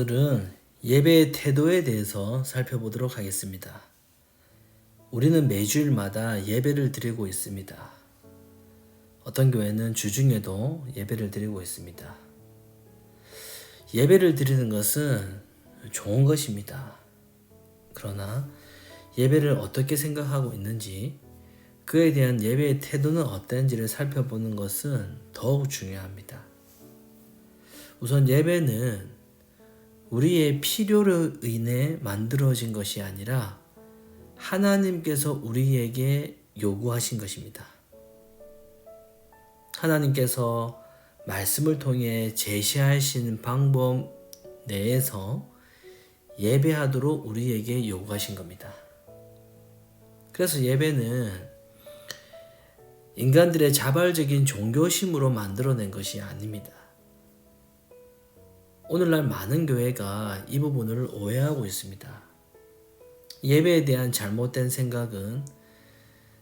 오늘은 예배의 태도에 대해서 살펴보도록 하겠습니다. 우리는 매주일마다 예배를 드리고 있습니다. 어떤 교회는 주중에도 예배를 드리고 있습니다. 예배를 드리는 것은 좋은 것입니다. 그러나 예배를 어떻게 생각하고 있는지, 그에 대한 예배의 태도는 어떤지를 살펴보는 것은 더욱 중요합니다. 우선 예배는 우리의 필요로 인해 만들어진 것이 아니라 하나님께서 우리에게 요구하신 것입니다. 하나님께서 말씀을 통해 제시하신 방법 내에서 예배하도록 우리에게 요구하신 겁니다. 그래서 예배는 인간들의 자발적인 종교심으로 만들어낸 것이 아닙니다. 오늘날 많은 교회가 이 부분을 오해하고 있습니다. 예배에 대한 잘못된 생각은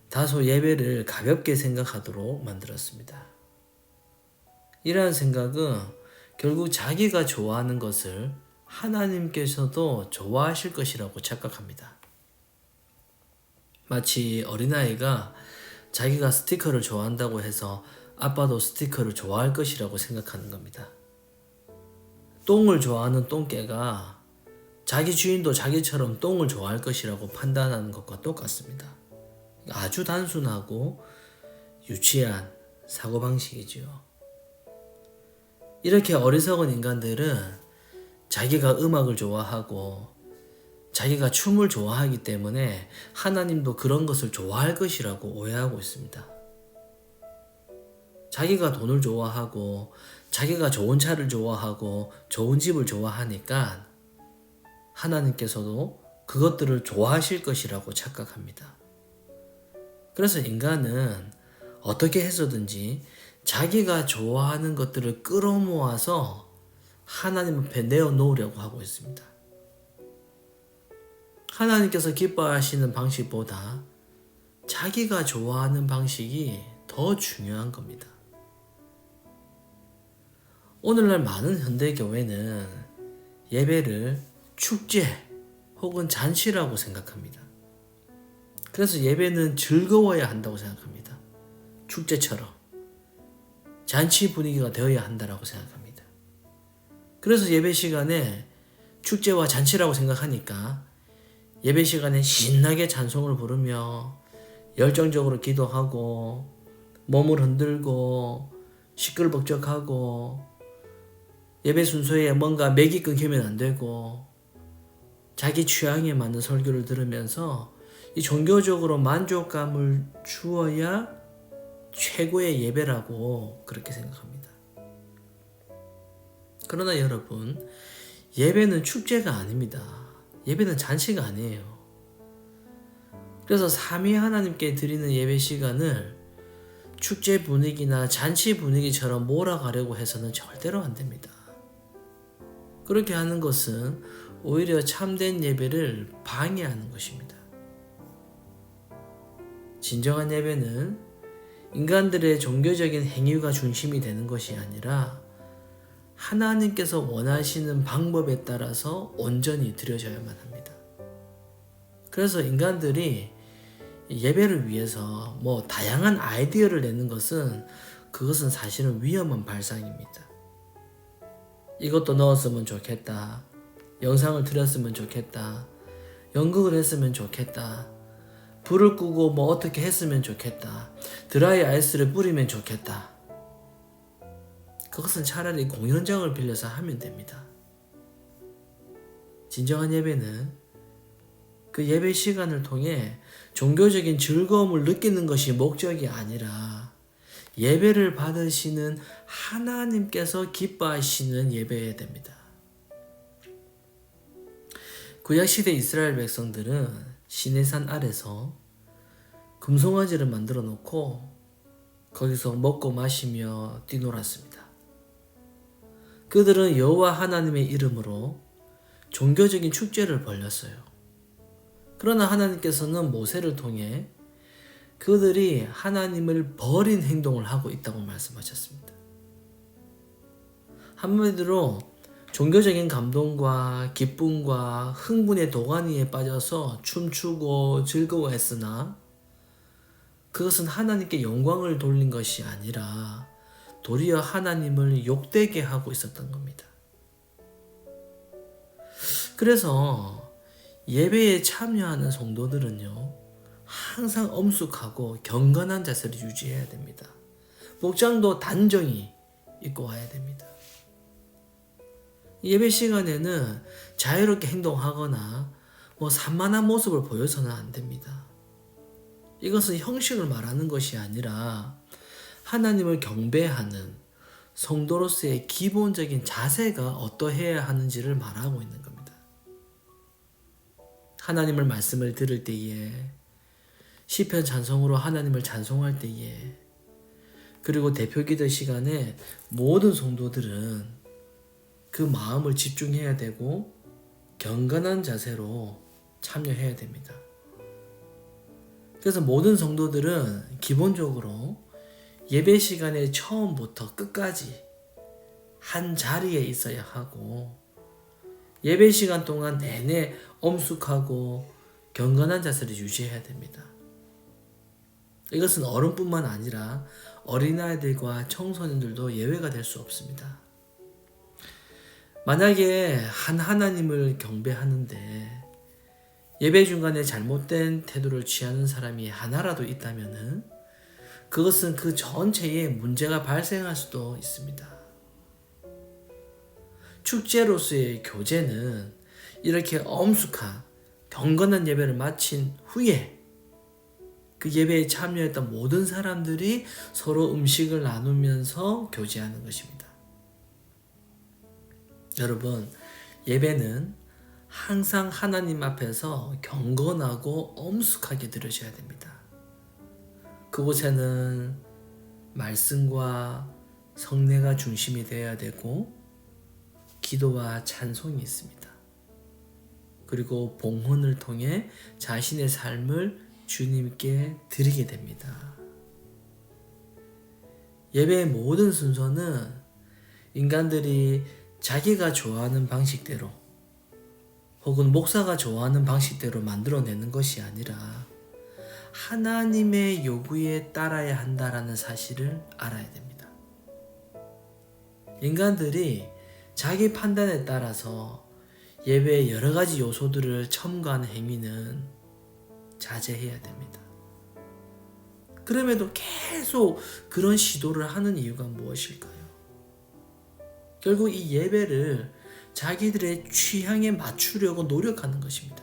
다소 예배를 가볍게 생각하도록 만들었습니다. 이러한 생각은 결국 자기가 좋아하는 것을 하나님께서도 좋아하실 것이라고 착각합니다. 마치 어린아이가 자기가 스티커를 좋아한다고 해서 아빠도 스티커를 좋아할 것이라고 생각하는 겁니다. 똥을 좋아하는 똥개가 자기 주인도 자기처럼 똥을 좋아할 것이라고 판단하는 것과 똑같습니다. 아주 단순하고 유치한 사고방식이지요. 이렇게 어리석은 인간들은 자기가 음악을 좋아하고 자기가 춤을 좋아하기 때문에 하나님도 그런 것을 좋아할 것이라고 오해하고 있습니다. 자기가 돈을 좋아하고 자기가 좋은 차를 좋아하고 좋은 집을 좋아하니까 하나님께서도 그것들을 좋아하실 것이라고 착각합니다. 그래서 인간은 어떻게 해서든지 자기가 좋아하는 것들을 끌어모아서 하나님 앞에 내어놓으려고 하고 있습니다. 하나님께서 기뻐하시는 방식보다 자기가 좋아하는 방식이 더 중요한 겁니다. 오늘날 많은 현대교회는 예배를 축제 혹은 잔치라고 생각합니다. 그래서 예배는 즐거워야 한다고 생각합니다. 축제처럼 잔치 분위기가 되어야 한다고 생각합니다. 그래서 예배 시간에 축제와 잔치라고 생각하니까 예배 시간에 신나게 찬송을 부르며 열정적으로 기도하고 몸을 흔들고 시끌벅적하고 예배 순서에 뭔가 맥이 끊기면 안 되고 자기 취향에 맞는 설교를 들으면서 이 종교적으로 만족감을 주어야 최고의 예배라고 그렇게 생각합니다. 그러나 여러분, 예배는 축제가 아닙니다. 예배는 잔치가 아니에요. 그래서 삼위 하나님께 드리는 예배 시간을 축제 분위기나 잔치 분위기처럼 몰아가려고 해서는 절대로 안 됩니다. 그렇게 하는 것은 오히려 참된 예배를 방해하는 것입니다. 진정한 예배는 인간들의 종교적인 행위가 중심이 되는 것이 아니라 하나님께서 원하시는 방법에 따라서 온전히 드려져야만 합니다. 그래서 인간들이 예배를 위해서 다양한 아이디어를 내는 그것은 사실은 위험한 발상입니다. 이것도 넣었으면 좋겠다. 영상을 틀었으면 좋겠다. 연극을 했으면 좋겠다. 불을 끄고 어떻게 했으면 좋겠다. 드라이 아이스를 뿌리면 좋겠다. 그것은 차라리 공연장을 빌려서 하면 됩니다. 진정한 예배는 그 예배 시간을 통해 종교적인 즐거움을 느끼는 것이 목적이 아니라 예배를 받으시는 하나님께서 기뻐하시는 예배여야 됩니다. 구약시대 이스라엘 백성들은 시내산 아래서 금송아지를 만들어 놓고 거기서 먹고 마시며 뛰놀았습니다. 그들은 여호와 하나님의 이름으로 종교적인 축제를 벌였어요. 그러나 하나님께서는 모세를 통해 그들이 하나님을 버린 행동을 하고 있다고 말씀하셨습니다. 한마디로 종교적인 감동과 기쁨과 흥분의 도가니에 빠져서 춤추고 즐거워했으나 그것은 하나님께 영광을 돌린 것이 아니라 도리어 하나님을 욕되게 하고 있었던 겁니다. 그래서 예배에 참여하는 성도들은요, 항상 엄숙하고 경건한 자세를 유지해야 됩니다. 복장도 단정히 입고 와야 됩니다. 예배 시간에는 자유롭게 행동하거나 산만한 모습을 보여서는 안 됩니다. 이것은 형식을 말하는 것이 아니라 하나님을 경배하는 성도로서의 기본적인 자세가 어떠해야 하는지를 말하고 있는 겁니다. 하나님을 말씀을 들을 때에, 시편 찬송으로 하나님을 찬송할 때에, 그리고 대표 기도 시간에 모든 성도들은 그 마음을 집중해야 되고 경건한 자세로 참여해야 됩니다. 그래서 모든 성도들은 기본적으로 예배 시간에 처음부터 끝까지 한 자리에 있어야 하고, 예배 시간 동안 내내 엄숙하고 경건한 자세를 유지해야 됩니다. 이것은 어른뿐만 아니라 어린아이들과 청소년들도 예외가 될 수 없습니다. 만약에 하나님을 경배하는데 예배 중간에 잘못된 태도를 취하는 사람이 하나라도 있다면 그것은 그 전체에 문제가 발생할 수도 있습니다. 축제로서의 교제는 이렇게 엄숙한 경건한 예배를 마친 후에 그 예배에 참여했던 모든 사람들이 서로 음식을 나누면서 교제하는 것입니다. 여러분, 예배는 항상 하나님 앞에서 경건하고 엄숙하게 드려져야 됩니다. 그곳에는 말씀과 성례가 중심이 되어야 되고 기도와 찬송이 있습니다. 그리고 봉헌을 통해 자신의 삶을 주님께 드리게 됩니다. 예배의 모든 순서는 인간들이 자기가 좋아하는 방식대로 혹은 목사가 좋아하는 방식대로 만들어내는 것이 아니라 하나님의 요구에 따라야 한다라는 사실을 알아야 됩니다. 인간들이 자기 판단에 따라서 예배의 여러 가지 요소들을 첨가하는 행위는 자제해야 됩니다. 그럼에도 계속 그런 시도를 하는 이유가 무엇일까요? 결국 이 예배를 자기들의 취향에 맞추려고 노력하는 것입니다.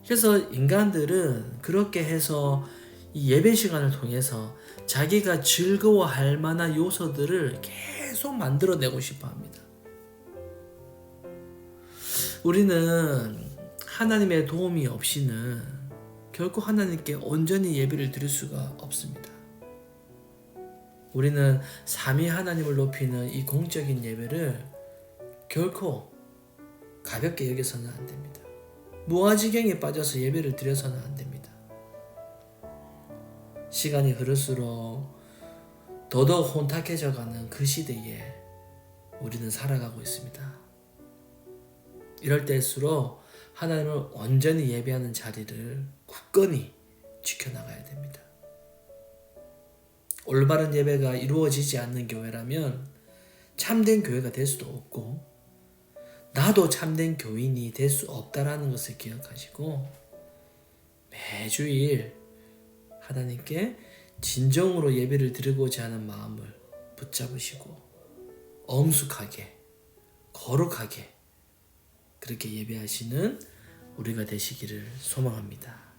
그래서 인간들은 그렇게 해서 이 예배 시간을 통해서 자기가 즐거워할 만한 요소들을 계속 만들어내고 싶어 합니다. 우리는 하나님의 도움이 없이는 결코 하나님께 온전히 예배를 드릴 수가 없습니다. 우리는 삼위 하나님을 높이는 이 공적인 예배를 결코 가볍게 여겨서는 안 됩니다. 무아지경에 빠져서 예배를 드려서는 안 됩니다. 시간이 흐를수록 더더욱 혼탁해져가는 그 시대에 우리는 살아가고 있습니다. 이럴 때일수록 하나님을 온전히 예배하는 자리를 굳건히 지켜나가야 됩니다. 올바른 예배가 이루어지지 않는 교회라면 참된 교회가 될 수도 없고 나도 참된 교인이 될 수 없다라는 것을 기억하시고 매주일 하나님께 진정으로 예배를 드리고자 하는 마음을 붙잡으시고 엄숙하게 거룩하게 그렇게 예배하시는 우리가 되시기를 소망합니다.